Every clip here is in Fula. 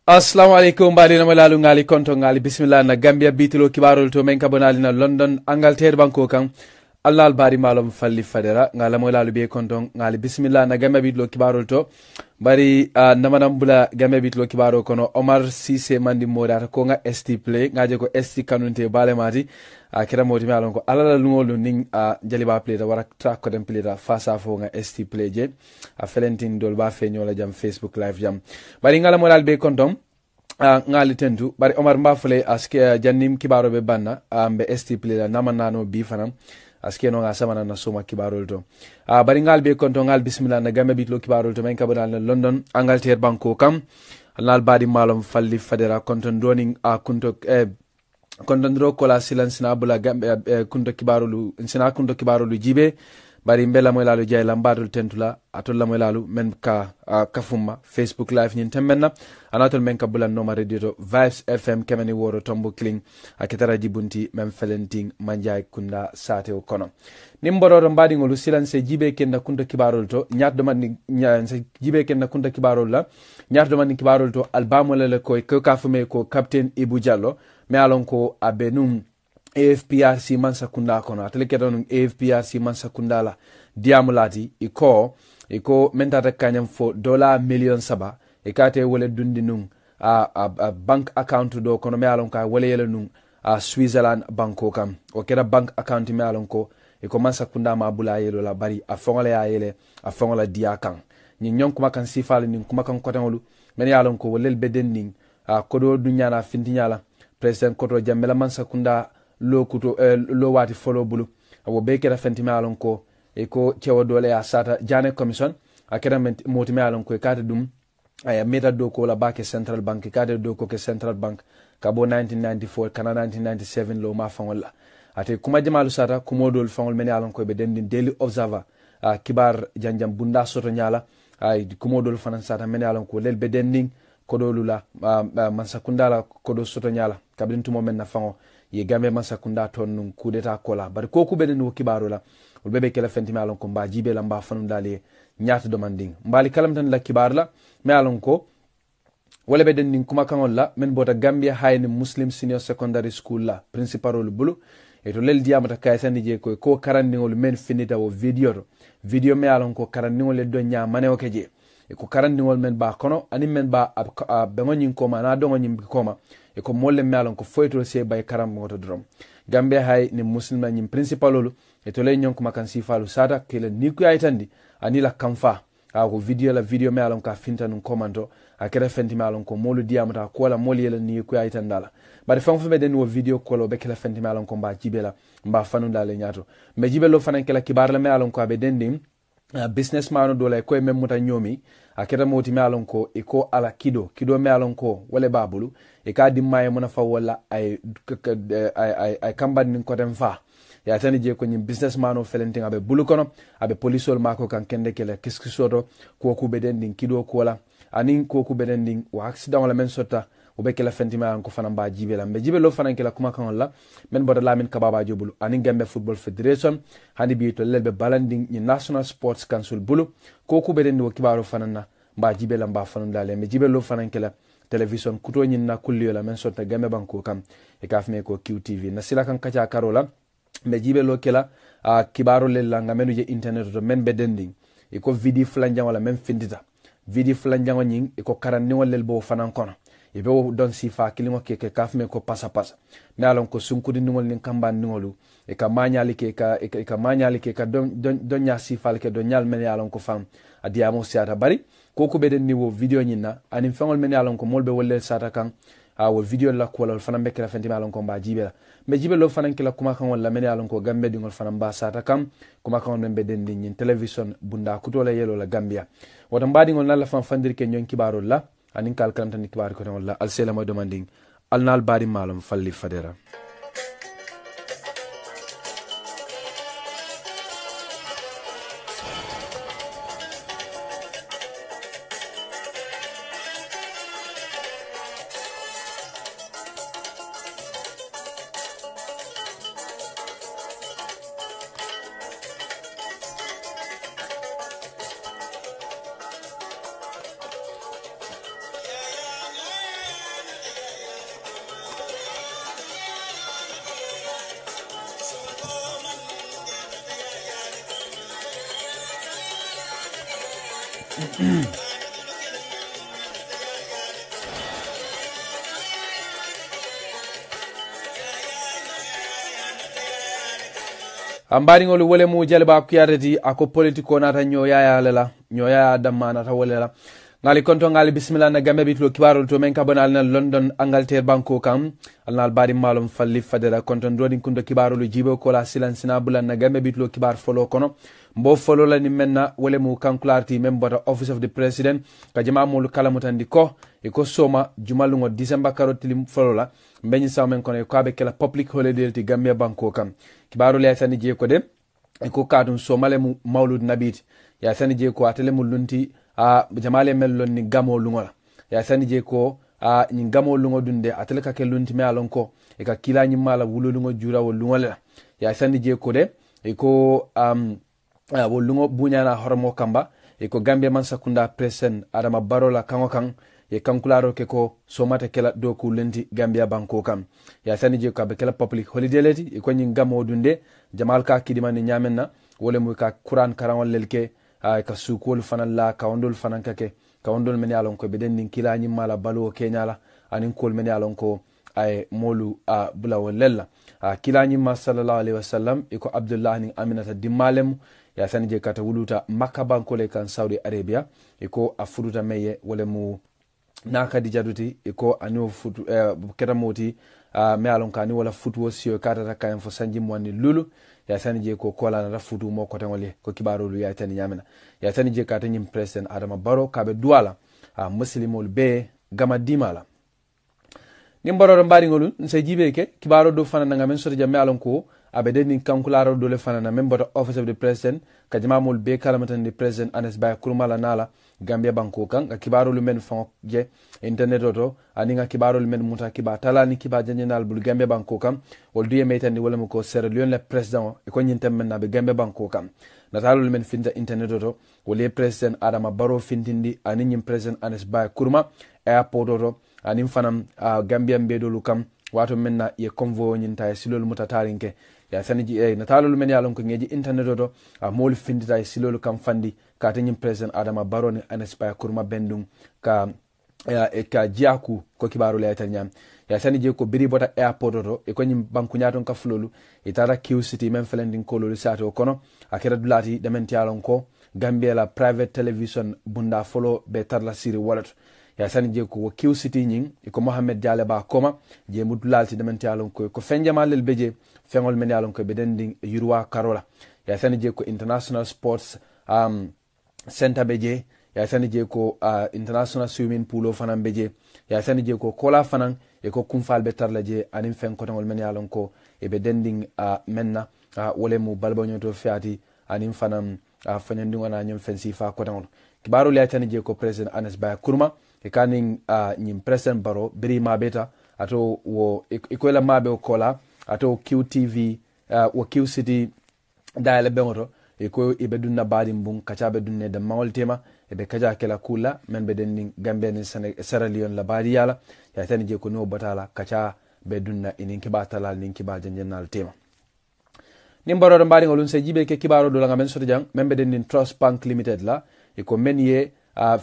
Assalamu alaikum mbaɗi no lalu ngali konto ngali bismillah na Gambia bitilo kibarol to men kabonali na London Angleterre banko kan Allah albari malum falli fadera ngala mo lalu be konto ngali bismillah na Gambia bitilo kibarol to bari namanam bula Gambia bitilo kibaro kono Omar Cisse mandi modata ko nga ST play ngaje ko ST kanunte bale mati kira moti malon ko alala lungolu ning jaliba play da wara track ko dem play da fasa fo nga ST play je felentin dol ba fe nyola jam Facebook live jam bari ngala mo lalu be konto ngali tentu bari Omar mbafule aske jannim kibaro be banna be ST play da namanano bi fanam aske no nga samana na soma kibarol to bari ngal be konto ngal bismillah na Gambia bitlo kibarol to men kabana na London Angleterre banko kam nal badi malum falli fadera konto doni kunto konton ro kola silence na bula Gambia kunto kibarolu sina kunto kibarolu jibe bari mbela moy lalu jay lambadul tentula atol moy lalu men ka kafuma Facebook live nyin temmenna anatol men ka bulan no radio Vibes FM kemeni woro tombo kling akitara jibunti men felenting manjay kunda sate o kono nimboro mbadi ngolu silence jibe kenda kunto kibarol to nyaat do man jibe kenda kunto kibarol la nyaat do man kibarol to album le ko kafume ko Captain Ibu Jallo me alon ko abenum AFPRC mansa kunda kono atele keton AFPRC mansa kunda la diamulati iko mentata kanyam fo $1,700,000 ikate wole dundi nun a bank account do kono me alon ka wole yele nun Switzerland banko kam o kera bank account me alon ko iko mansa kunda ma bula yelo la bari a fongola ya yele a fongola dia kan ni nyon kuma kan sifal ni kuma kan kotanolu men yalon ko wolel bedenning kodo dunya na fintinyala president koto jamela mansa kunda lo kuto lo wati follow bulu abo be kera fentime alon ko e ko cewa dole ya sata jane commission akera motime alon ko kata dum aya meta do ko la banque central bank kata do ko ke central bank kabo 1994 kana 1997 lo ma fangola ate kuma jamalu sata kumodol fangol men alon ko be den daily observer kibar janjam bunda soto nyala ay kumodol fanan sata men alon ko lel be dending kodolula mansakundala kodo soto nyala kabin tumo men na fango ye gambe masakunda ton nun kudeta kola bari ko ku beden wo kibaro la ulbebe kala fentime alon ko mba jibe la mba fanu dali nyaata demanding mbali kalam tan la kibar la me alon ko wala beden nin kuma kangol la men bota Gambia High Muslim Senior Secondary School la principal bulu eto lel diamata kaysani je ko karandingol men finita wo video me alon ko karandingol le do nya manewo keje e ko karandingol men ba kono ani men ba be ngonin ko ma na do ngonin ko ma e ko molle me alon ko foyto se bay karam moto drom Gambia High ni muslim na nyim principal lolu e to lay nyon ko makan sifalu sada kele ni ko aytandi ani la kamfa ko video me alon ka finta nun commento akere fenti me alon ko molu diamata ko la moli yela ni ko ayitandala bari fam fam den wo video ko lo be kala fenti me alon ko mba jibela mba fanunda le nyato me jibelo fanan kala kibar la me alon ko be dending businessman do la ko mem muta nyomi akere moti me alon ko e ko ala kido me alon ko wala babulu e ka dimmaye mona fa wala ay kamban nin ko dem fa ya tani je ko nyim businessman o felenting abe bulu kono abe polisol mako kan kende kele kiski soto ko ku beden din kido ko la anin ko ku beden din wa accident wala men sota o be kala fentima an ko fana ba jibe la be jibe lo fana kala kuma kan la men bodo lamin kababa jobulu anin Gambia Football Federation hani bi to lelbe balanding ni National Sports Council bulu ko ku beden do kibaro fana na ba jibe la ba fana dale me jibe lo fana kala television kuto nyin na kulli la men sota Gambia banko kam e kafme ko QTV na sila kan kacha karola me jibe lo kela kibaro le la ngamenu je internet to men bedending e ko vidi flanja wala men findita vidi flanja nyin e ko karanni wala bo fanan kono e be don sifa kilimo ke kafme ko pasa me alon ko sunkudi ngol nin kamba ngolu e ka manyali ke ka manyali ke ka don nya sifa ke don nyal men alon ko fam adiamo siata bari ko ko beden ni wo video nyina anin fangol men alon ko molbe wolle sata kan wo video la ko wala fana bekela fenti alon ko mba jibela me jibelo fana kila kuma kan wala men alon ko gambe dingol fana mba sata kam kuma kan men beden din nyin television bunda kutola yelo la Gambia wota mbadi ngol nalla fan fandir ke nyon kibaro la anin kal kan tan kibar ko wala al sela mo demanding al nal bari malum falli fadera ambari ngol wole mu jalba ko yarati ako politiko nata nyoya lela nyoya damma nata wolela ngali konto ngali bismillah na gambe bitlo kibarol to men kabonal na London Angleterre banko kam alnal bari malum falli fadera konto ndodin kundo kibarol jibo ko la silansina bulan na gambe bitlo kibar folo kono mbo folo la ni menna wole mu kankularti membota office of the president ka jama mulu kala mutandi ko e ko soma jumalungo December karotili folo la mbeni samen kono ko abe kala public holiday ti Gambia banko kam kibaru le sani je ko de ko kadun somale mu maulud nabit ya sani je ko atele mu lunti jamale mellon ni gamo lungola ya sani je ko ni gamo lungo dunde atele ka ke lunti me alon ko e ka kila nyi mala wululungo jura wo lungola ya sani je ko de e ko wo lungo bunyana hormo kamba e ko Gambia man sakunda presen Adama Barola kango kan e kankularo ke ko somata kela do ku lenti Gambia banko kam ya sani je ko be kela public holiday leti e ko nyi gamo dunde jamal ka kidimani nyamenna wole mu ka Quran karawol lelke ka sukol fanan la ka ondol fanan kake ka ondol men yalon ko be den nin kila nyi mala balu kenyala anin kol men yalon ko ay molu bula wallella kila nyi ma sallallahu alaihi wasallam e ko Abdullah ni Aminata dimmalem ya sani je kata wuluta Makka banko le kan Saudi Arabia e ko afuduta meye wole mu naka di jaduti e ko anu futu keta moti me alon kani wala futu wosiyo kata ta kayen fo sanji mwani lulu ya sani je ko kola na futu mo ko tangole ko kibaro lu ya tani nyamena ya sani je kata nyim president Adama Barrow kabe duala muslimul be gama dimala nimbaro mbari ngolu nse jibe ke kibaro do fana nga men soto jamme alon ko abede ni kankularo do le fana na member office of the president kajima mul be kalamatan the president Anes Bay kurmala nala Gambia banko kan ka kibaro lu men fon je internet oto aninga kibaro lu men muta kiba talani kiba janyenal bul Gambia banko kan wol duye metani wala mo ko Sierra Leone le president e ko nyintem men na be Gambia banko kan natalo lu men finta internet oto wole president Adama Barrow fintindi anin president Anes Bay kurma airport oto anin fanam Gambia mbedolu kam wato menna ye convo nyinta e silol mutatarinke ya saniji natalo lu men yalon ko ngeji internet oto mol findita e silol kam fandi ka tanyin president Adama Barrow ni Anes Bay kurma bendum ka ka jiaku ko kibaro le tanyam ya saniji ko biri bota airport oto e ko nyim banku nyaton ka fulolu e tara Q City men felendin ko lolu sato kono akira dulati dementi yalon ko Gambia la private television bunda folo be tarla siri wallet ya sani je ko Q City nyin ko Mohamed Diallo ba koma je mudlalti dementi alon ko fenjama lel beje fengol men alon ko be dending yurwa karola ya sani je ko international sports center beje ya sani je ko international swimming pool fanan beje ya sani je ko kola fanan e ko kumfal be tarla je anin fen ko tangol men alon ko e be dending menna wole mu balbanyo to fiati anin fanan fanyandi wana nyum fen sifa ko tangol kibaro le tani je ko president Anas Baya Kurma e kanin nyim president baro biri mabeta ato wo ikola mabe o kola ato QTV wo Q City dayale bengoto e ko ibe dunna badi mbung kacha be dunne de mawol tema e be kaja kala kula men be den Gambia ni Sierra Leone la badi yala ya tani je ko no batala kacha be dunna inin kibatala nin kiba janjennal tema nimbaro do mbadi ngolun se jibe ke kibaro do la men soto jang men be den Trust Bank Limited la e ko men ye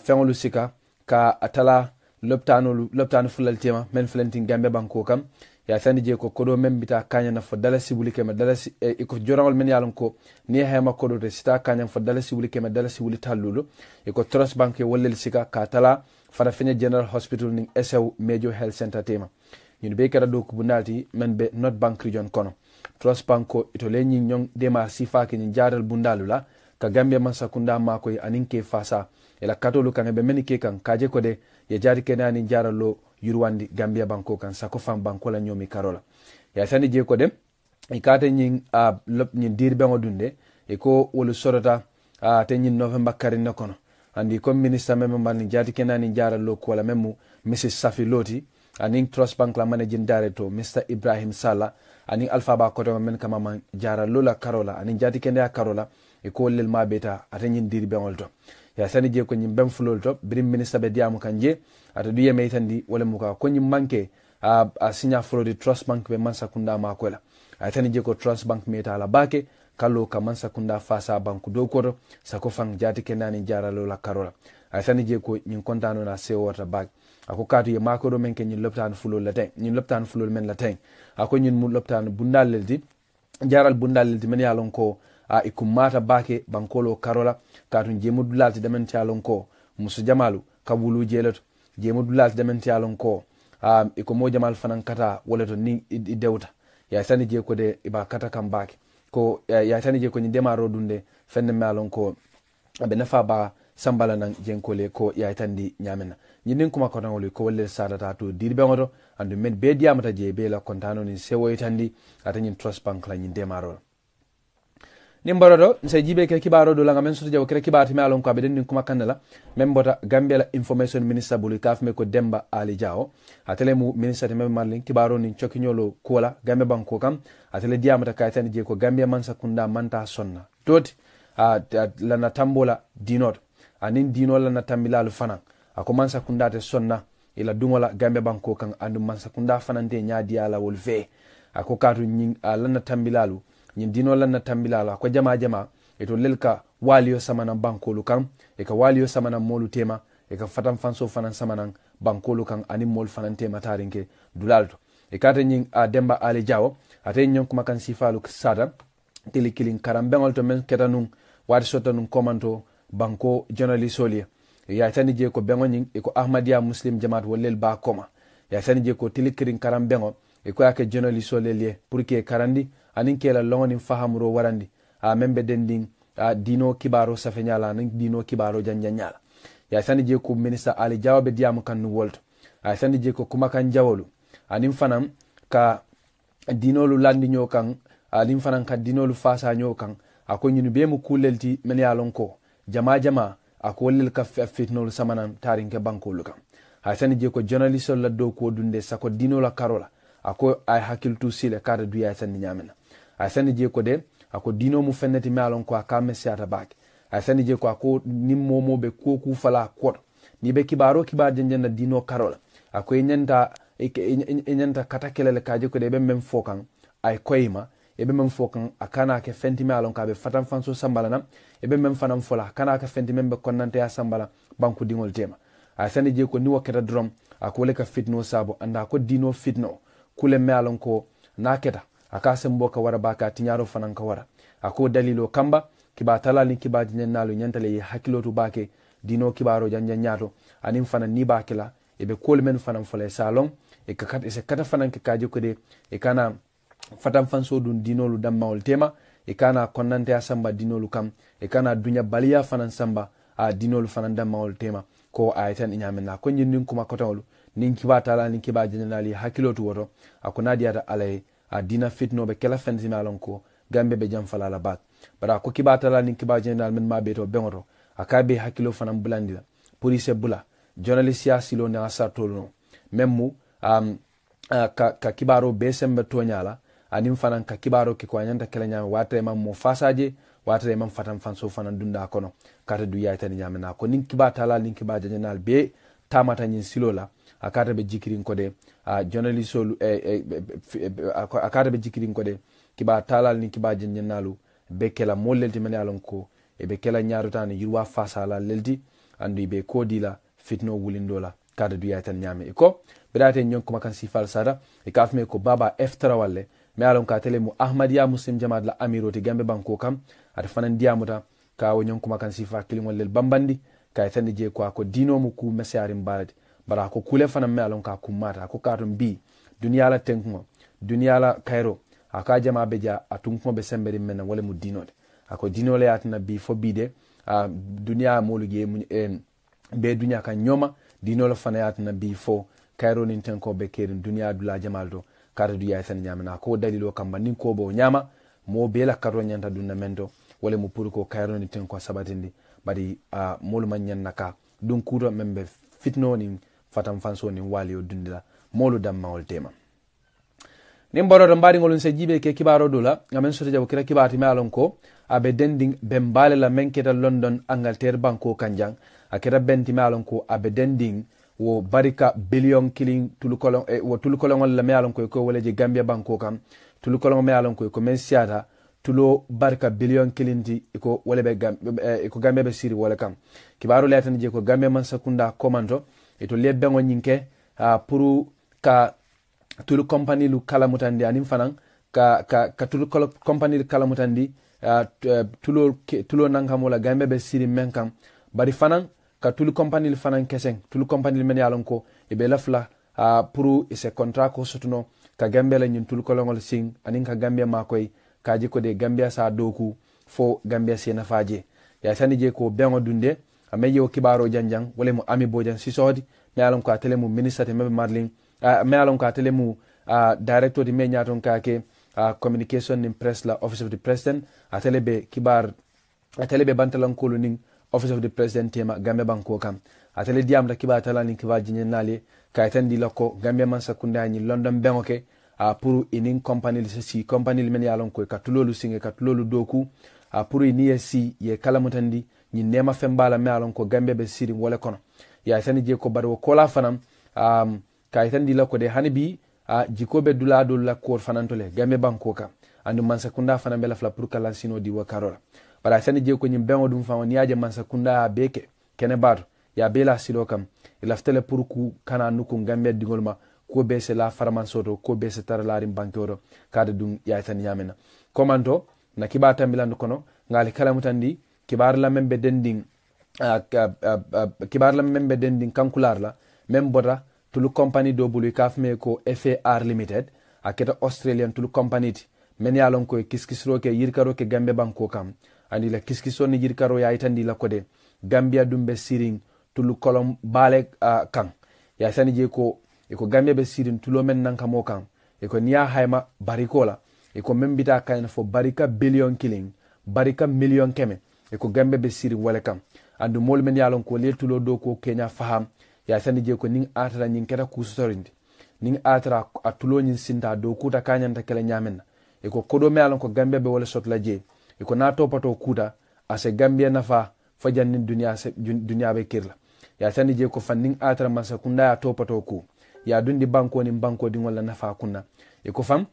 fengolu sika ka atala loptanu fulal tema men flenting Gambia banko kam ya sandi je ko kodo men bita kanya na fo dalasi wuli kema dalasi ko jorangol men yalon ko ni hema kodo de sita kanya fo dalasi wuli kema dalasi wuli tallulo ko Trust Bank e wollel sika ka tala fara fene General Hospital ning SAU Major Health Center tema ñun be kala do ko bunati men be North Bank region kono Trust Bank ko ito le ñi ñong dema sifa ke ñi jaral bundalu la ka Gambia man sakunda mako aninke fasa ela katolu kan be menike kan kaje ko de ye jari kenani jaralo yurwandi Gambia banko kan sako fam banko la nyomi karola ya sani je ko dem ikate nyin lop nyin dirbe ngodunde e ko wolu sorota te nyin November karina kono andi comme ministre meme man jati kenani jaralo ko la memu Mrs Safi Loti aning Trust Bank la managing director Mr Ibrahim Sala aning Alpha ba ko men kama man jaralo la karola aning jati kenda karola e ko lel mabeta atanyin dirbe ngolto ya sani je ko nyim bem fulol to birim ministre be diamu kanje ata duye meitandi wala muka ko nyim manke a signa frodi Trust Bank be mansa kunda makola a sani je ko Trust Bank meta la bake kallo ka mansa kunda fasa banku do ko sako fang jati kenani jaralo la karola a sani je ko nyin kontano na se wota bak ako katu ye makoro men ke nyin loptan fulol la tay nyin loptan fulol men la tay ako nyin mu loptan bundal leldi jaral bundal leldi men yalon ko ikum mata bake bankolo karola katun jemudulati dementi alon ko musu jamalu kabulu jeleto jemudulati dementi alon ko iko mo jamal fanan kata wala ni dewta ya sani je ko de iba kata kam bake ko ya sani je ko ni demaro dunde fenne malon ko be nafa ba sambala nan jenkole ko ya tandi nyamena nyinin kuma ko tan ko wolle sadata to dirbe ngoto andu men be diamata je be la kontano ni sewo tandi atanyin Trust Bank la nyin demaro nimborodo nse jibe ke kibaro do langa men soto jaw kere kibati me alon ko be den kuma kanala membota Gambia la information minister bulu kaf me ko Demba Ali Jao atele mu minister te me marlin kibaro ni chokinyolo kola Gambia banko kam atele diamata kaytan je ko Gambia man sakunda manta sonna toti lana tambola dinot anin dinola na tambilalu fanan ako man sakunda te sonna ila dungola Gambia banko kan andu man sakunda fanante nyaadi ala wolfe ako katu nyin lana tambilalu nyin dino lan na tambilala ko jama eto lelka waliyo samana bankolu kan e ka waliyo samana molu tema e ka fatan fanso fanan samana bankolu kan ani mol fanan tema tarinke dulalto e kata nyin Demba Ali Jao ate nyon kuma kan sifalu sada tilikilin karambengol to men ketanun wadi sotanun komanto banko journalist solie ya tani je ko bengo nyin e ko Ahmadiyya Muslim Jamaat wolel ba koma ya tani je ko tilikilin karambengo e ko yake journalist solie pour que karandi anin kela longoni fahamuro warandi membe dending dino kibaro safenyala anin dino kibaro janjanyala ya sani je ko minister Ali Jawabe diamu kan wolto ya sani je ko kuma kan jawolu anin fanam ka dinolu landi nyokan anin fanam ka dinolu fasa nyokan ako nyinu be mu kulelti men yalon ko jama ako lel ka fitnol samanan tarinke bankolu kan ya sani je ko journalist la do ko dunde sako dino la karola ako ay hakiltu sile kada duya sani nyamena asani je ko de ako dino mu fenneti malon ko akame siata bak asani je ko ako nimmomo be ko ku fala ko ni be kibaro kibar jenjenda dino karola ako enyanta katakelele kaje ko de be mem fokan ay koyma e be mem fokan akana ke fenti malon ka be fatan fanso sambala e be mem fanam fola kana ka fenti membe konnante ya sambala banku dingol tema asani je ko ni wakata drum ako le ka fitno sabo anda ko dino fitno kule malon ko naketa aka sembo ka wara baka tinyaro fanan ka wara ako dalilo kamba kiba talal ni kiba jinnalu nyantale hakilotu bake dino kibaro janja nyato anim fana ni bakila ebe kolmen fana fole salon e kakat e kata fana ke kaje ko de e kana fatam fanso dun dinolu dammawol tema e kana konnante asamba dinolu kam e kana dunya baliya fana samba a dinolu fana dammawol tema ko ayatan inyamena ko nyindin kuma kotawlu nin kiba tala nin kiba jinali hakilotu woto akuna diata alay a dina fitno be kala fenzi malon ko gambe be jam falala bak bara ko kiba tala nin kiba jinal men mabe to bengoto akabe hakilo fana bulandila police bula journalist ya silo na asatolo memmu ka kibaro be sembe to nyala anim fana ka kibaro ke ko nyanda kala nyama watre mam mo fasaje watre mam fatam fanso fana dunda kono kata du yaita ni nyamena ko nin kiba tala nin kiba jinal be tamata nyin silo la akata be jikirin ko de journalist solu akata be jikirin ko de kiba talal ni kiba jinnalu be kala mollelti men alon ko e be kala nyaarutani yirwa fasala leldi andu be kodila fitno wulindola kada duya tan nyame ko birate nyon kuma kan sifal sada e kafme ko baba eftara walle me alon ka tele mu ahmadiya muslim jamaat la amiroti gambe banko kam ata fanan diamuta ka wonyon kuma kan sifa kilingol lel bambandi ka tan je ko dino mu ku mesarim balade bara ko kule fana me alon ka kumata ko katum bi duniya la tenko duniya la kairo aka jama beja atunko be semberi men wala mu dinode ako dinole atna bi fo bide duniya moluge be duniya kan nyoma dinole fana atna bi fo kairo nin tenko be kerin duniya dula jamaldo kada duya tan nyamna ko dalilo kamba nin ko bo nyama mo be la karo nyanta dunna mendo wala mu pour ko kairo nin tenko sabatindi bari molu man nyanaka dun kuro membe fitno nin fatam fanso nin wali o dundila molu damma wol tema nin borodo mbari ngolun se jibe ke kibaro dola ngamen sote jabo kira kibati malon ko abe dending bembale la menketa London Angleterre banko kanjang akira benti malon ko abe dending wo barika billion killing tulukolon wo tulukolon la malon ko wala Gambia banko kam tulukolon malon ko men siata tulo barika billion kilinti ko wala be ko Gambia be siri wala kam kibaro letan je ko Gambia man sakunda komando eto lebbe ngonyinke pour ka tulu company lu kala mutandi anim fanan ka tulu company lu kala mutandi tulo nankam wala Gambia be siri menkam bari fanan ka tulu company lu fanan keseng tulu company lu men yalon ko e be lafla pour ese contrat ko sotuno ka Gambia la nyun tulu kolongol sing anin ka Gambia makoy kaji ko de Gambia sa doku fo Gambia sena faje ya tani je ko bengo dunde ameje o kibaro janjang wala mo ami bojan sisodi me alon ko atele mu ministre te mebe marling me alon ko atele mu director di menyaton ka ke communication in press la office of the president atele be kibar atele be bantalan ko ning office of the president tema Gambia banko kam atele diam da kibar talani kibar jinenale ka tandi lako Gambia man sakunda ni London bengoke pour inin company si company men yalon ko ka tulolu singe ka tulolu doku pour ini si ye kala mutandi ni nema fembala me alon ko Gambia be siri wala kono ya tani je ko barwo kola fanam ka tandi lako de hanibi jikobe dula la ko fanantole Gambia banko ka andu man sakunda fana bela fla pour kala sino di wa karola bara tani je ko nyim bengo dum fa woni aje man sakunda beke kene bar ya bela silo kam ilaftele pour ku kana nuku Gambia digolma ko be se la farman soto ko be se tar larim bankoro kada dum yaitan yamena komando na kibata milando kono ngali kala mutandi kibar la membe dending kibar la membe dending kankular la membota tulu company do bulu kafme ko FAR limited aketa Australian tulu company ti men yalon ko kiskisro ke yirkaro ke Gambia banko kam andi la kiskiso ni yirkaro yaitandi la kode Gambia dumbe siring tulu kolom bale kan ya sani je ko eko Gambia be sirin tulo men nan kamo kan eko niya hayma barikola eko membita kan fo barika billion killing barika million keme eko Gambia be sirin wala kam andu mol men yalon ko le tulo do ko Kenya faham ya sani je ko ning atara ning keta kusorindi ning atara atulo nyin sinta do kuta kanyanta kala nyamen eko kodo me yalon ko Gambia be wala sotla je eko na to pato kuta ase Gambia nafa fajanni dunya be kirla ya sani je ko fanning atara masa kunda ya to pato ku ya dundi banko ni banko di wala nafa kunna e ko fam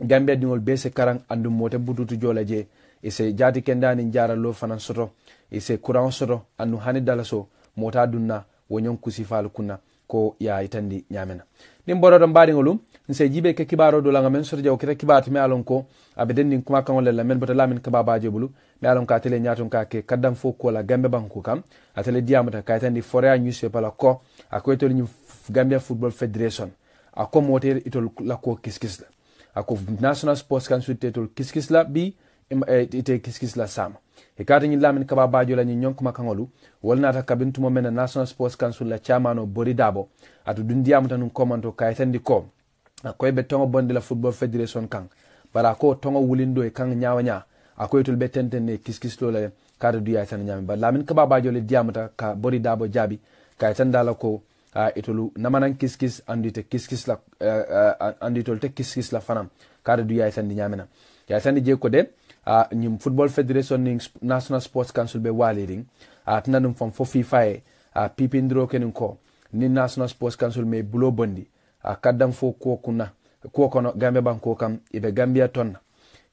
Gambia di ngol bese karang andu mote bututu jola je e se jati kendani jara lo fanan soto e se courant soto andu hani dala so mota dunna wonyon kusi fal kunna ko ya itandi nyamena nim boro don badi ngolum nse jibe ke kibaro do langa men soto jaw kita kibati me alon ko abeden nin kuma kan wala men bota lamin ka baba jebulu me alon ka tele nyaton ka ke kaddam fo ko la gambe banku kam atele diamata ka itandi forea newspaper la ko akoy to ni Gambia Football Federation ako moter itol la ko kiskis la ako National Sports Council tetol kiskis la bi ite kiskis la sama e kata ni lamin ka baba jola ni nyonk makangolu wolna ta kabintu mo men National Sports Council la chairman o Bori Dabo atu dundiamata nun komanto ka itandi ko akoy be tongo bonde la Football Federation kan bara ko tongo wulindo e kan nyawanya akoy tul be tentene kiskis lo la kada duya tan nyami ba lamin ka baba jole diamata ka Bori Dabo jabi ka itanda la ko itolu namanan kiskis andite kiskis la anditol te kiskis la fanam kada du yaay sandi nyamena yaay sandi je ko de nyum Football Federation ni National Sports Council be waliring atnanum fam fo FIFA pipindro kenin ko ni National Sports Council me bulo bondi kaddam fo ko kuna ko kono Gambia banko kam ibe Gambia ton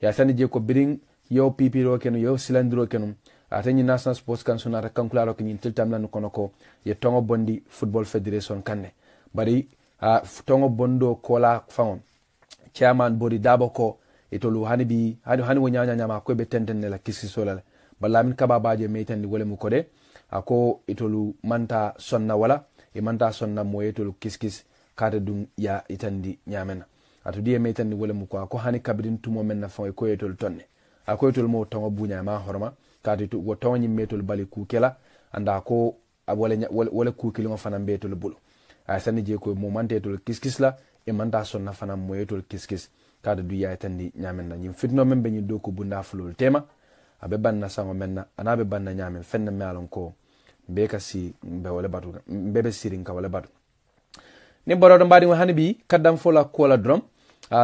yaay sandi je ko biring yo pipiro kenu yo silendro kenu atani National Sports Council na kankularo ke nyin tiltam lan kono ko ye tongo bondi Football Federation kanne bari tongo bondo kola fawon chairman Bori Dabo ko itolu hani wonya nyama ko be tenten la kisi solale balla min kaba baje metan ni wole mu ko de ako itolu manta sonna wala e manta sonna mo itolu kiskis kada dum ya itandi nyamena atu die metan ni wole mu ko hani kabrin tumo men na fon ko itolu tonne ako itolu mo tongo bunya ma horma kadi to tawni metol bali ku kela anda ko wala ku kilo fana betol bulu ay sani je ko mo mante tol kiskis la e manda sonna fana moyetol kiskis kadi du ya tandi nyamen na nyim fitno men be do ko bunda fulol tema abe banna sango menna anabe banna nyamen fenna melon ko be kasi be wala batu be sirin ka wala batu ni boro do mbadi hanibi kaddam fola ko la drum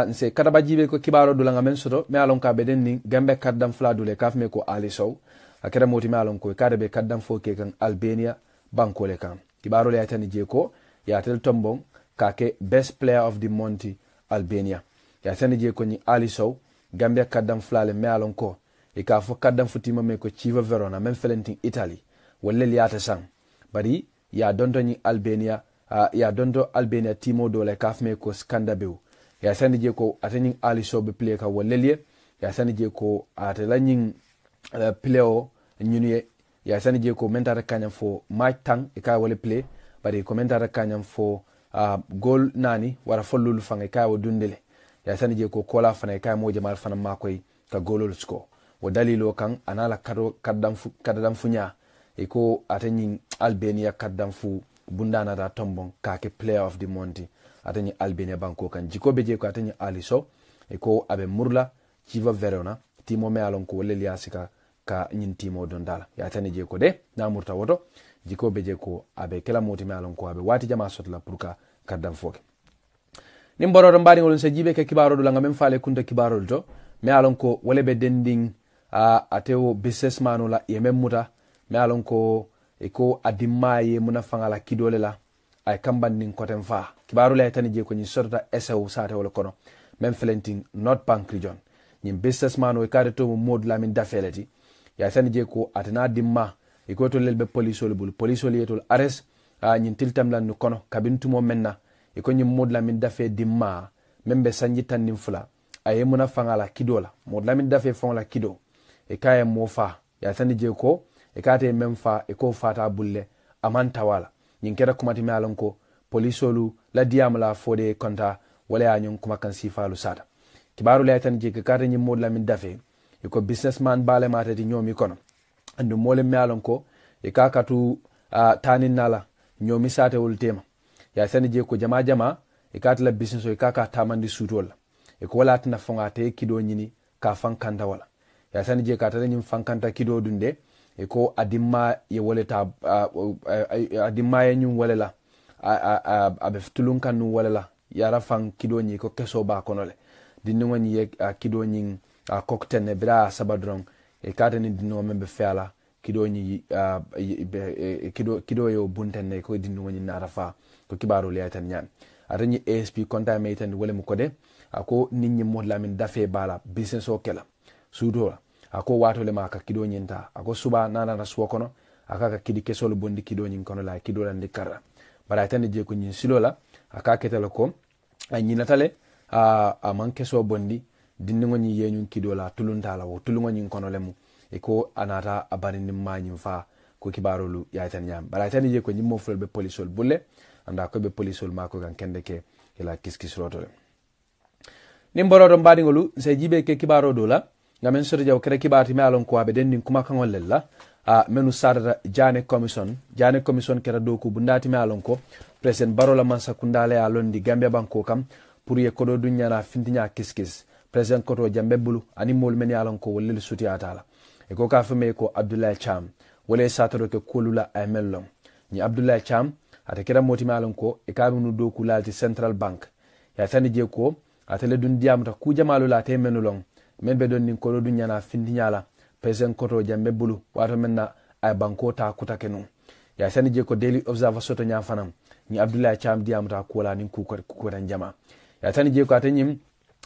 nse kadaba jibe ko kibaro dula ngamen soto me alon ka beden ni gambe kaddam fla dule kafme ko Ali Sow akere moti me alon ko kada be kaddam fo ke kan Albania banko le kan kibaro le atani je ko ya tel tombon ka ke best player of the month Albania ya tani je ko ni Ali Sow gambe kaddam fla le me alon ko e ka fo kaddam futima me ko Chiva Verona men felentin Italy walla liata sang bari ya donto ni Albania ya donto Albania timo dole kafme ko Skandabeu ya sani je ko atani Ali Sow be play ka walleliye ya sani je ko atalanin playo nyuniye ya sani je ko mentara kanyam fo match tang e ka wala play bari ko mentara kanyam fo goal nani wara follul fanga ka wo dundele ya sani je ko kola fana ka mo jamal fana makoy ka golol score wo dalilo kan anala kaddam funya e ko atani Albania kaddam fu bundana da tombon ka ke player of the month atani Albania banko kan jikobe je ko atani Ali Sow e ko abe murla Chiva Verona timo me alon ko wala liasika ka nyin timo don dala ya tani je ko de na murta woto jikobe je ko abe kala moti me alon ko abe wati jama sotla purka kaddam foke nim boro mbari ngol se jibe ke kibaro do la ngam faale kunta kibaro do me alon ko wala be dending atewo businessman la yemem muta me alon ko e ko adimaye muna fangala kidole la ay kambandin kotem fa kibaru la tani je ko ni sorta SAO sate wala kono même felenting North Bank region ni businessman o kare to mod la min dafeleti ya tani je ko atana dimma e ko to lelbe police wala bul police wala yetol arrest ni tiltam lan no kono kabintu mo menna e ko ni mod la min dafe dimma membe sanji tan nim fula ay muna fangala kidola mod la min dafe fangala kido e kaye mo fa ya tani je ko e kate même fa e ko fata bulle amanta wala nyin kera kuma ti malon ko polisolu la diam la fode konta wala ya nyon kuma kan sifalu sada kibaru la tan je ke kata nyi mod la min dafe e ko businessman bale mata ti nyomi kono andu mole malon ko e kakatu tanin nala nyomi sate wol tema ya sani je ko jama e kata la business o e kaka tamandi sutol e ko wala tan fonga te kido nyini ka fankanta wala ya sani je kata nyi fankanta kido dunde e ko adimma ye woleta adimma ye nyum wolela abe ftulun kanu wolela yara fan kidoni ko keso ba konole dinni woni ye kidoni cocktail ne bra sabadron e katani dinno membe fela kidoni kido yo bunten ko dinni woni narafa ko kibaro le tan nyan atani ASP konta meten wole mu kode ako ninni mo lamin dafe bala business o kela sudola ako wato le maka kido nyinta ako suba nana na suwa kono aka ka kidi kesol bondi kido nyin kono la kido la ndikara bara tan je ko nyin silola aka ketala ko anyi natale a manke so bondi dinningo nyi yenyun kidola tuluntala wo tulungo nyin kono lemu e ko anata abanin manyin fa ko kibarolu ya tan nyam bara tan je ko nyimmo fulbe polisol bulle anda ko be polisol mako kan kende ke ila kiskis rotole nimboro do mbadingolu se jibe ke kibaro dola ngamen soto jaw kere kibati me alon ko abe den nin kuma kan lella menu sarata jane commission kera do ko bundati me alon ko president barola mansa kundale alon di gambia banko kam pour ye kodo dunyana fintinya kiskis president koto jambe bulu ani mol men alon ko wollel suti atala e ko ka feme ko abdoulaye cham wole satoro ke kolula ay mellom ni abdoulaye cham ata kera moti me alon ko e ka menu do ku lalti central bank ya tani je ko atele dun diamata ku jamalu la te menulong men be don nin kodo dunyana fintinya president koto jambe bulu wato menna ay banko ta kutake nu ya sani je ko daily observer soto nya fanam ni abdoulaye cham diamata ko la nin ku ran jama ya sani je ko atanyim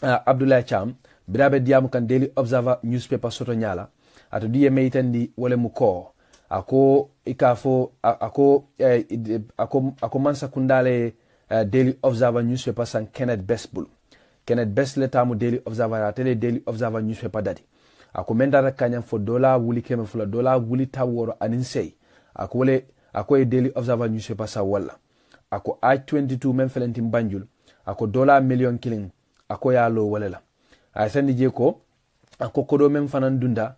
abdoulaye cham birabe diamu kan daily observer newspaper soto nyala ato diye meitandi wole mu ko ako ikafo ako mansa kundale daily observer newspaper san Kenneth Best le tamu daily observer atele daily observer newspaper dadi ako mendara kanyam fo dola wuli keme fula dola wuli taworo anin sey ako daily observer newspaper sa wala ako I-22 men felentim Banjul ako dola million killing ako ya lo walela ay sandi je ko ako kodo men fanan dunda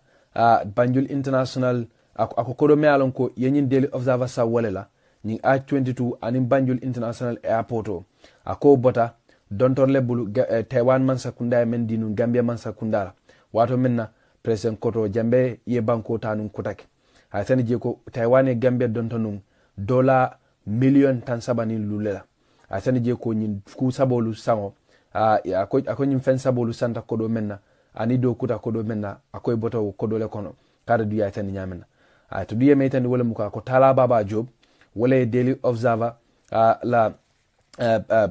Banjul International ako kodo me alon ko yenyin daily observer sa walela ni I-22 anin Banjul International Airport ako bota dontor lebulu Taiwan man sakunda men dinu Gambia man sakunda wato menna president koto jambe ye banko tanun kutake ay sani je ko Taiwan e Gambia dontonum dola million tan sabani lulela ay sani je ko nyin ku sabolu sango ako nyin fen sabolu santa kodo menna ani do kuta kodo menna akoy boto kodo le kono kada du ya tan nyamena ay to du yeme tan wala muka ko tala baba job wala daily observer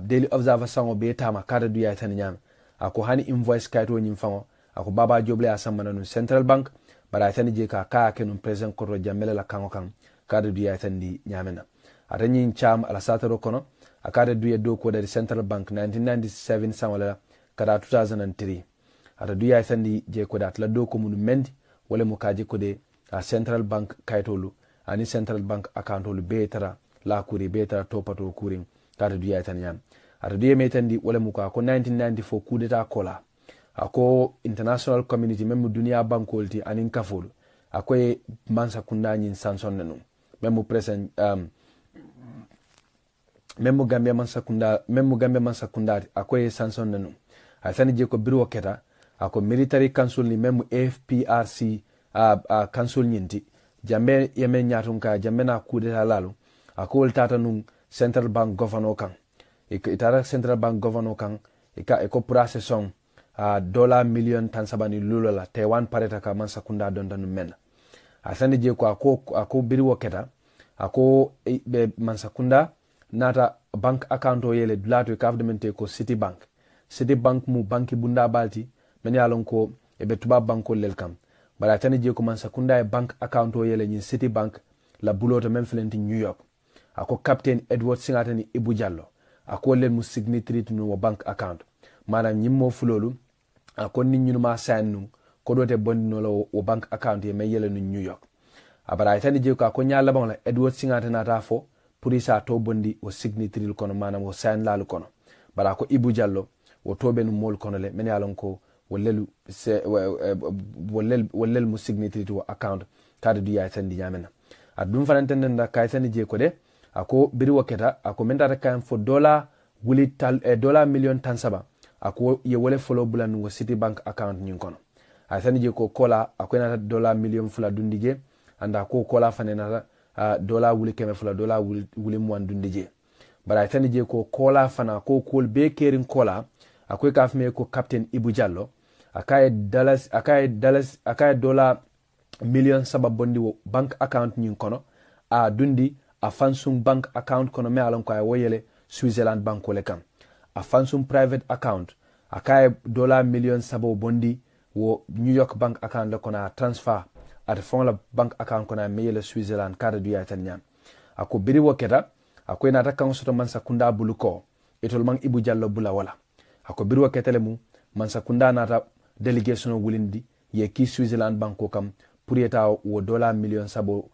daily observer sango be tama kada du ya tan nyam ako hani invoice kaito nyin fango ako baba joble asamana no central bank bara tani je ka kenum president koto jamele la kango kan kada du ya tan di nyamena atanyin cham ala sataro kono akada du ya do ko dari central bank 1997 samala kada 2003 ata du ya tan di je ko dat la do ko mun mendi wala mu kaje ko de central bank kaitolu ani central bank accountolu betara la kuri betara topato kurin kada du ya tan nyam ata du ya metandi wala mu ko 1994 coup d'etat kola ako international community memu dunia bankolti anin kafolu akoy mansa kunda nyin sanson nanu memu present memu Gambia mansa kunda akoy sanson nanu asani je ko biro keta ako military council ni memu FPRC council nyinti jambe yemen nyatun ka jambe na kudeta lalu ako tata nun central bank governor kan itara central bank governor kan eko procession dollar million tan sabani lulola Taiwan pareta ka mansa kunda don tan men asani je ko ako biro keta ako be mansa kunda nata bank account o yele dulato government ko Citibank mu banki bunda balti men yalon ko e be tuba banko lel kam bala tani je ko man sakunda e bank account o yele ni Citibank la buloto men flenti New York ako captain Edward Singatani Ibu Jallo ako len mu signatory no bank account manam nyimmo fulolu ako nit ñu ma sannu ko dote bondino lo o bank account e men yele no New York abara tani je ko ako nyalla bon la Edward Singata nata fo purisa to bondi o signatory kono manam o sign lalu kono bala ko Ibu Jallo o tobe no mol kono le men yalon ko wollel mu signatory to account kada du ya tan di nyamena adum fanantende nda kay tan je ko de ako biri waketa ako menda kan fo dollar dollar million tan saba ako ye wole follow bulan wo Citibank account nyin kono ay tan je ko kola ako na dollar million fula dundije anda ko kola fanena dollar wuli keme fula dollar wuli mo dundije bara tan je ko kola fana ko kol be kerin kola akoy kafme ko captain Ibu Jallo akaye dollar million saba bondi wo bank account nyin kono a dundi a Fansung bank account kono me alon ko ay woyele Switzerland banko le kam a Fansung private account akaye dollar million saba bondi wo New York bank account le kono a transfer at fon la bank account kono me yele Switzerland kada du ya tan nyam ako biri woketa akoy nata kan soto man sakunda bulu ko itol man Ibu Jallow bula wala ako birwa ketele mu man sakunda nata delegation wulindi ye ki Switzerland banko kam pour yeta wo dollar million sabo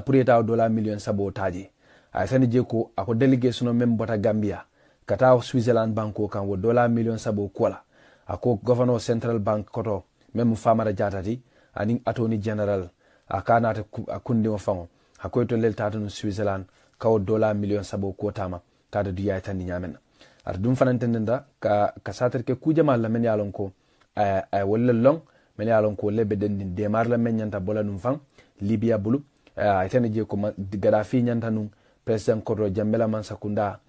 pour yeta dollar million sabo taji ay sani je ko ako delegation même bota Gambia kata Switzerland banko kam wo dollar million sabo kola ako governor central bank koto même Famara Jatati aning attorney general akana ta kundi mo fango akoy to lel tata no Switzerland kawo dollar million sabo ko tama kada duya tan nyamen ar dum fanantenda ka satar ke kujama la men yalon ko ay wala long men yalon ko lebe den demar la men nyanta bola num fang Libya bulu ay tan je ko Gaddafi nyanta num president Kodro Jambela man sakunda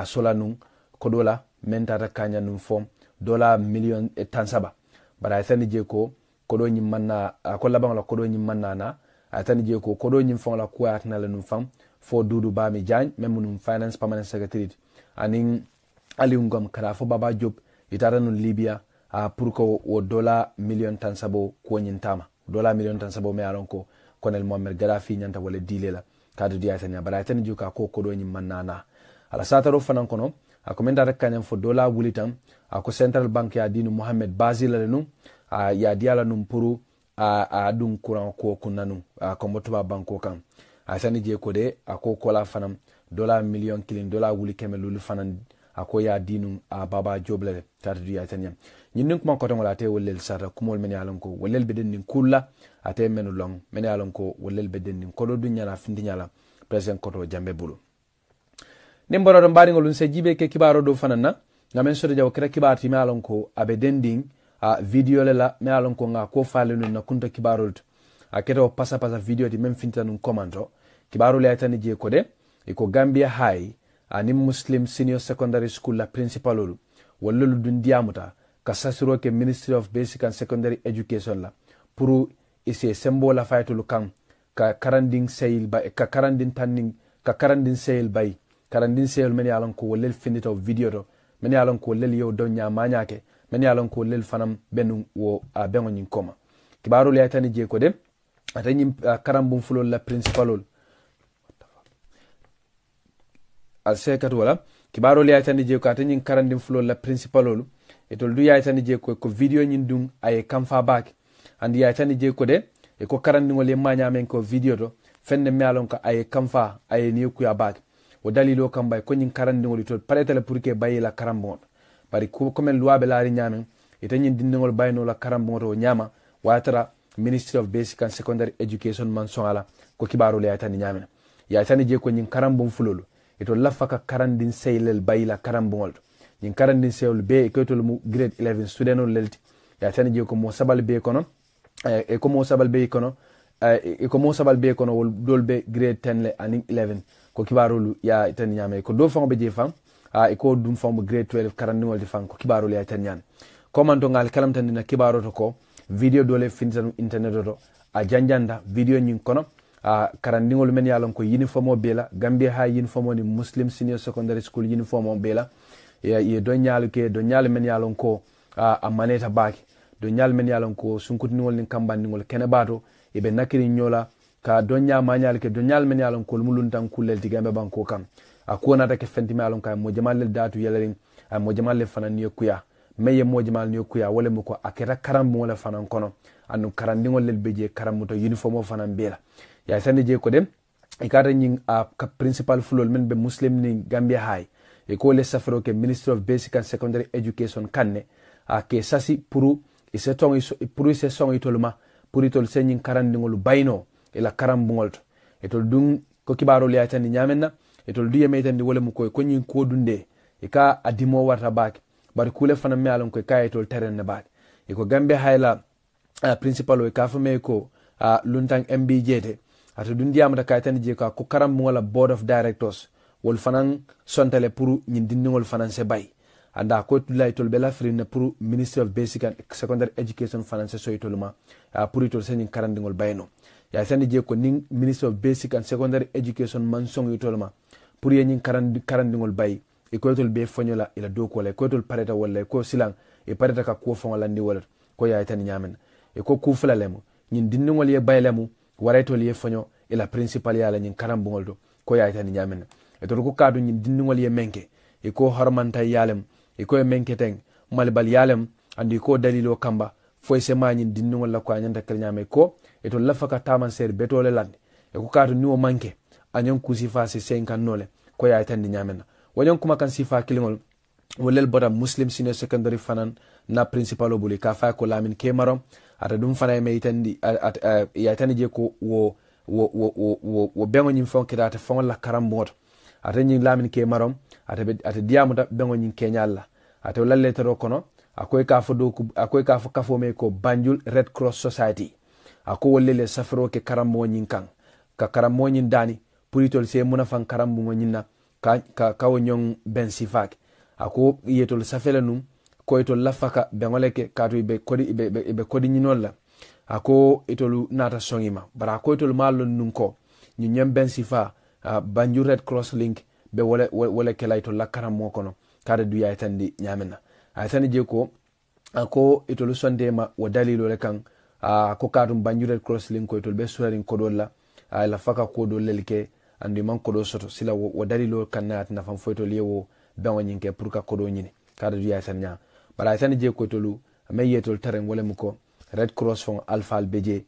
sola num kodola men tata kanya num fom dollar million tan saba bara ay tan je ko kodo nyim manna ko labang la kodo nyim manna na atani je ko kodo nyim fon la ko atna la num fam fo dudu bami jagne même num finance permanent secretary aning ali ngom kara fo Baba Job itara nun Libya pour ko o dollar million tan sabo ko nyintama dollar million tan sabo me alon ko Colonel Muammar Gaddafi nyanta wala dilela kadu diya tanya bara atani je ko kodo nyim manna na ala sataro fanan kono akomenda rek kanyam fo dollar wulitam ako central bank ya dinu Mohamed Bazi la num ya diala num puru dum kuran ko kunanu ko motuba banko kan asani je ko de ako kola fanam dollar million kilin dollar wuli kemelul fanan ako ya dinu Baba Joble tatu ya tanyam nyinin kuma ko tongola te wollel sara kumol men yalon ko wollel beden nin kulla ate menu long men yalon ko wollel beden nin ko do dunya la findi nyala president ko to jambe bulu nimboro do mbari ngolun se jibe ke kibaro do fanana ngamen so de jaw kra kibati me yalon ko abedending video la me alon ko nga ko falenu na kunta kibarol keto pasa video di mem finta nun komando kibarol ya tani je ko de iko Gambia High ani Muslim Senior Secondary School la principal olu wallu dun diamuta ka sasiro ke Ministry of Basic and Secondary Education la pour ise sembo la faytulu kan ka karanding sale ba ka karandin tanning ka karandin sale bay karandin sale men alon ko wallel finita video do men alon ko wallel yow do nya mañake men yalon ko lel fanam benu wo bengo nyin koma kibaru le tani je ko dem atani karambum fulol la principalol al sekat wala kibaru le tani je ko atani karandim fulol la principalol etol du ya tani je ko video nyin dum ay kamfa bak andi ya tani je ko de e ko karandingo le manya men ko video do fenne me yalon ko ay kamfa ay ni ku ya bak o dalilo kambay ko nyin karandingo to paretale pour que bayila karambon bari ko men loi be laari nyamen itanyin dindingol bayno la karamboto nyama watara Ministry of Basic and Secondary Education man ala ko kibaro le atani nyamen ya tani je ko nyin karambon fulolo ito lafaka karandin seylel bayila karambol nyin karandin seul be ko to mu grade 11 student lelti ya tani je ko mo sabal be kono e ko mo sabal be kono e ko mo sabal be kono wol dolbe grade 10 le aning 11 ko kibaro lu ya tani nyame ko do fon be je fam iko dum fam grade 12 karandingol di fan ko kibaro le tanyan komando ngal kalam tan dina kibaro to ko video dole fintan internet do a janjanda video nyin kono karandingol men yalon ko uniform o bela Gambia High uniform ni Muslim Senior Secondary School uniform o bela ye do nyaalu ke do nyaal men yalon ko a maneta baki do nyaal men yalon ko sunkutningol ni kambandingol kene bato e be nakiri nyola ka do nyaa manyal ke do nyaal men yalon ko muluntan kulel digambe banko kam akona ta ke fentime alon kay mo jamal le datu yalarin mo jamal le fanan ni kuya meye mo jamal ni kuya wala mo ko akera karam mo la fanan kono anu karandingol le beje karam to uniform fanan bela ya sande je ko dem e kata nyin ka principal fulol men be Muslim ni Gambia High e ko le safro ke Ministry of Basic and Secondary Education kanne ke sasi pour ise ton pour ise son itoluma pour itol senyin karandingol bayno e la karambungol to etol dum ko kibaro le atani nyamenna etol duye metandi wala mu koy ko nyin ko dunde e ka adimo warta bak bar kule fana me alon ko kay etol terrain ne bak e ko Gambia High la principal o ka fa me ko luntang MBJT ato dundi amata kay tan je ko karam wala board of directors wol fanan sontale pour nyin dindingol fanan se bay anda ko tulay tol bela frine pour Ministry of Basic and Secondary Education finance so itoluma pour itol sen karandingol bayno ya tan je ko ning Ministry of Basic and Secondary Education man song itoluma pour yen karandingol bay e ko tol be fonyola ila do ko le ko tol pareta wala ko silang e pareta ka ko fongola ndi wala ko ya tan nyamen e ko ku fulalemu nyin dindingol ye baylemu waray tol ye fonyo ila principal ya la nyin karambungol do ko ya itani nyamen e to ko kadu nyin dinningol ye menke e ko hormanta yalem e ko menke ten malbal yalem andi ko dalilo kamba foy se ma nyin dinningol la ko anyanta kel nyame ko e to lafaka taman ser betole lande e ko kadu ni o manke anyon kusifa se 50 nole ko ya itani nyamen wonyon kuma kan sifa kilingol wolel bota muslim senior secondary fanan na principal buli ka fa ko lamin kemarom ata dum fana me itandi ya tani je ko wo bengo nyim fon kidata fon la karamboto ata nyi lamin kemarom ata diamu da bengo nyin kenyalla ata lalle tero kono akoy ka fo kafo me ko Banjul Red Cross Society ako wolele safro ke karambo nyin kan ka karambo nyin dani puritol se munafan karambo nyinna ka wonyon ben sifak ako yetol safela num ko etol lafaka bengoleke katu ibe kodi nyinol la ako etolu nata songima bara ko etol malon num ko nyem ben sifa Banjul Red Cross link be wala kala etol la karamo kono kada du ya tandi nyamena aytani je ko ako etol sondema wo dalilo le kan ko katu Banjul Red Cross link ko etol be surarin kodol la ay la faka kodol lelke andi man kodo soto sila wo dalilo kan na atna fam foytol yewo bengo nyinke pour ka kodo nyini kada du ya tanya bara tani je ko tolu me yetol taren wala muko Red Cross fon alpha albeje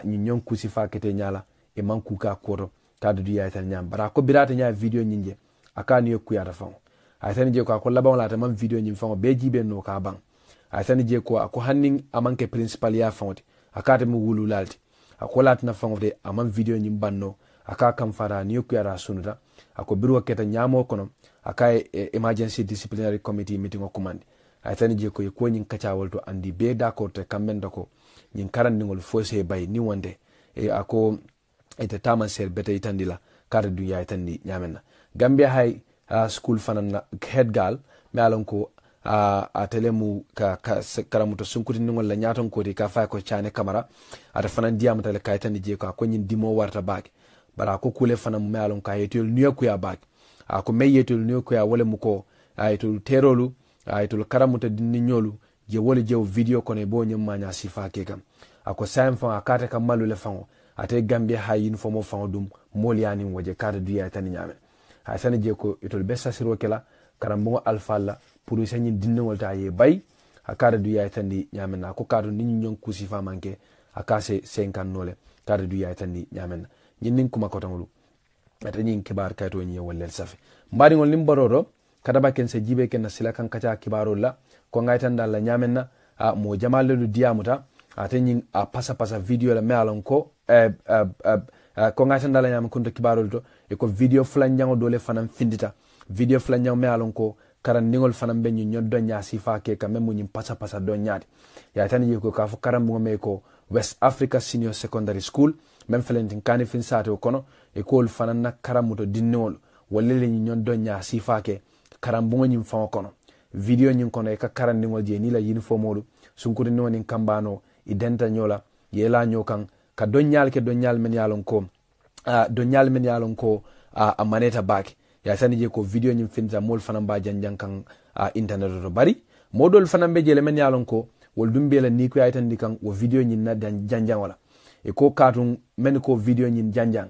nyi nyon kusi fa kete nyala e man kuka kodo kada du ya tanya bara ko birata nya video nyinje akani yoku ya fon ay tani je ko labon la man video nyim fon be jibe no ka ban ay tani je ko hanning amanke principal ya fonte akate mu wulu lalti akolat na fon de aman video nyim banno aka kam fara ni yoku ya sunuta ako birwa keta nyamo kono aka emergency disciplinary committee meeting o command ay tani je ko nyin kacawol to andi be d'accord te kamben dako nyin karandingol fose bay ni wonde e ako ete taman ser bete itandila kare du yaay tandi nyamenna Gambia High School fanan head gal me alon ko a telemu ka karamuto sunkuti ngol la nyaton ko de ka fa ko chane kamara ata fanan diamata le kay tandi je ko nyin dimo warta baake bara ko kule fanan me alon ka yetul niyoku ya baake ako meyetul niyoku ya wala muko aytul terolu aytul karamuta dinni nyolu je wole je video kono bo nyum manya sifa ke kam ako sam fa akata kam malu le fango ate Gambia High uniform fango dum moliani waje kada duya tan nyame ha sane je ko itol bessa siro kala karambo alfa la pour sanyi dinni wolta ye bay akada duya tan nyame na ko kadu ni nyon ku sifa manke akase 50 nole kada duya tan nyame nyinin kuma ko tangulu ata nyin kibar kayto nyi wollel safi mbadi ngol limbororo kada ba ken se jibe ken na sila kan kaca kibaro la ko ngaitan dal la nyamenna mo jamal lu diamuta atenyin pasa video la mealon ko ko ngaitan dal la nyam kunto kibaro to e ko video flanjango dole fanam findita video flanjango mealon ko karan ningol fanam be nyon do nya sifa ke kam mo nyim pasa do nyaade ya tan yi ko ka fu karam mo me ko West Africa Senior Secondary School même felentin kani fin sato kono e ko fanan na karamuto dinnol walele nyon do nya sifa ke karambungo nyim fon kono video nyim kono e ka karandingo je ni la uniform modu sunkuri no nin kambano identa nyola yela nyokan ka donyal ke donyal men yalon ko a maneta back ya tani je ko video nyim finza mol fanan ba janjan kan internet do bari modol fanan be je le men yalon ko wol dumbe la ni ko aytan dikan wo video nyim na janjan wala e ko katun men ko video nyim janjan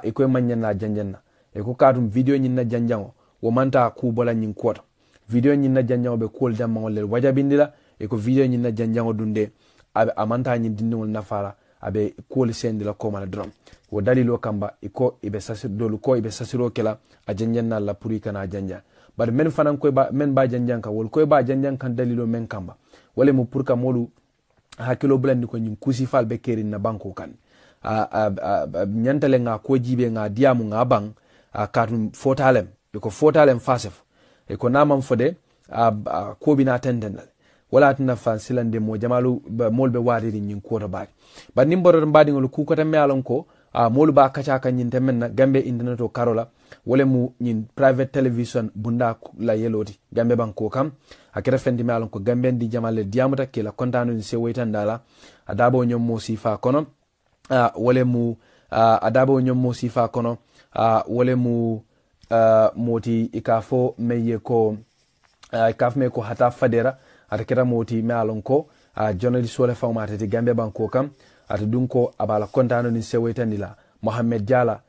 e ko manyan na janjan na e ko katun video nyim na janjan wo manta ku bola nyin kota video nyin na janjango be kol jamma wala wajabindila e ko video nyin na janjango dunde abe amanta nyin dindingol nafara abe kol sendila ko mala drum wo dalilo kamba e ko ibe sasir dolu ko ibe sasiro kala a janjanna la puri kana janja bar men fanan ko ba men ba janjanka wol ko ba janjankan dalilo men kamba wala mu purka molu hakilo blandi ko nyin kusi fal be kerin na banko kan nyantale nga ko jibe nga diamu nga bang katun fotalem ko fotalem fasef e ko namam fode ko bina tendendal wala tan fan silande mo jamalu molbe wariri nyin ko to baaki ba nimboro mbadi ngol ku ko tan mealon ko molu ba kacha kan nyin temenna Gambe internet o karola wala mu nyin private television bunda la yeloti Gambe banko kam akere fendi mealon ko Gambe di jamale diamuta ke la kontanu ni se wetandala adabo nyom mo sifa kono wala mu adabo nyom mo sifa kono wala mu moti ikafo meye ko ikaf me ko hata fadera atakira moti me alon ko journalist wala fawma tati Gambe banko kam ata dunko abala kontano ni sewetandila Mohammed Diala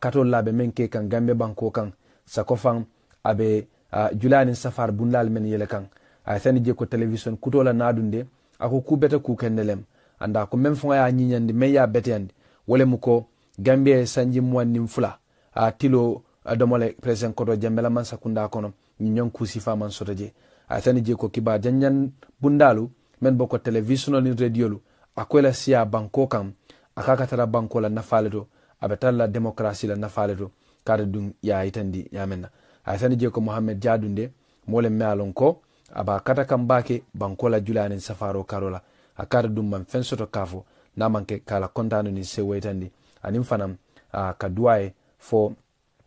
katol labe men ke kan Gambia banko kan sakofan abe julani safar bunlal men yele kan ay tani je ko television kutola nadunde ako kubeta ku kendelem anda ko men fonga ya nyinyandi men ya beteyandi wole muko Gambia sanji mwanni mfula tilo domole president koto jambela man sakunda kono nyon kusi fa man sotaje ay tani je ko kiba janjan bundalu men boko television ni radio lu akwela siya banko kan akaka tara banko la nafaledo abetalla demokrasi la nafaledo kada dum ya itandi yamenna ay tani je ko Mohammed Jadunde mole mealon ko aba kata kam bake banko la julani safaro karola akada dum man fensoto kafo namanke kala kontanu ni sewetandi anim fanam ka duwaye fo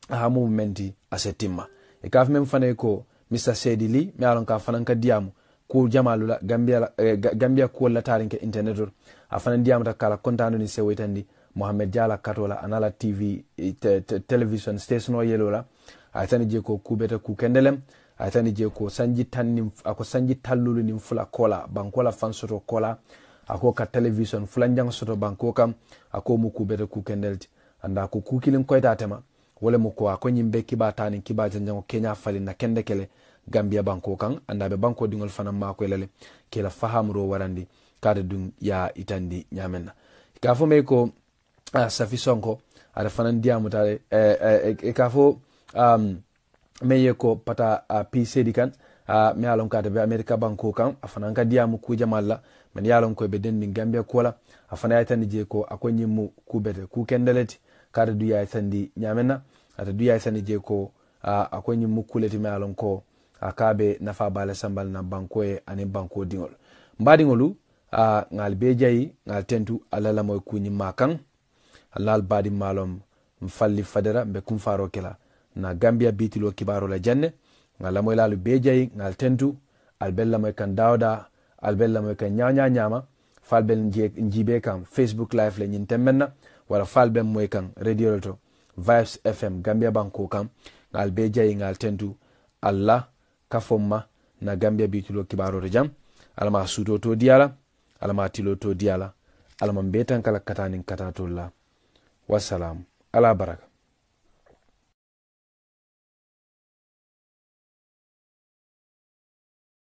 movementi asetimma e kaf mem fane ko Mr Sedili me alon ka fanan ka diamu ko jamalula Gambia ko la tarinke internetor afanan diamu ta kala kontanu ni sewetandi Mohammed Jala katola anala TV television station o yelola aytani je ko kubeta ku kendelem aytani je ko sanji tanni ako sanji tallulu ni fula kola bankola fansoto kola ako ka television fulanjang soto banko kam ako mu kubeta ku kendelti anda ko kukilin koyta tema wala mu ko ako nyimbe kiba tani kiba janjango Kenya fali na kende kele Gambia banko kan anda be banko dingol fanam ma ko lele kila fahamro warandi kada dun ya itandi nyamenna kafo me ko Safi Sonko ada fanan diamu tare kafo meye ko pata PC dikan me alon ka be America banko kan afanan ka diamu ku jamalla men yalon ko be dendi Gambia kola afana yatani je ko akonyi mu kubete ku kendeleti kada du ya sandi nyamena ata du ya sandi je ko akonyi mu kuleti me alon ko akabe nafa bala sambal na banko e ani banko dingol mbadingolu ngal be jayi ngal tentu alala moy kunyi makan alal badi malom mfalli fadera be kum faro kela na Gambia bitilo kibaro la janne ngala moy lalu be jayi ngal tentu albella moy kan dawda albella moy kan nyama falbel njibe kam Facebook live le nyin temmenna wala falbel moy kan radio to Vibes FM Gambia banko kam ngal be jayi ngal tentu Allah kafomma na Gambia bitilo kibaro to jam alama suto to diala alama tilo to diala alama betan kala katanin katatolla wassalam ala baraka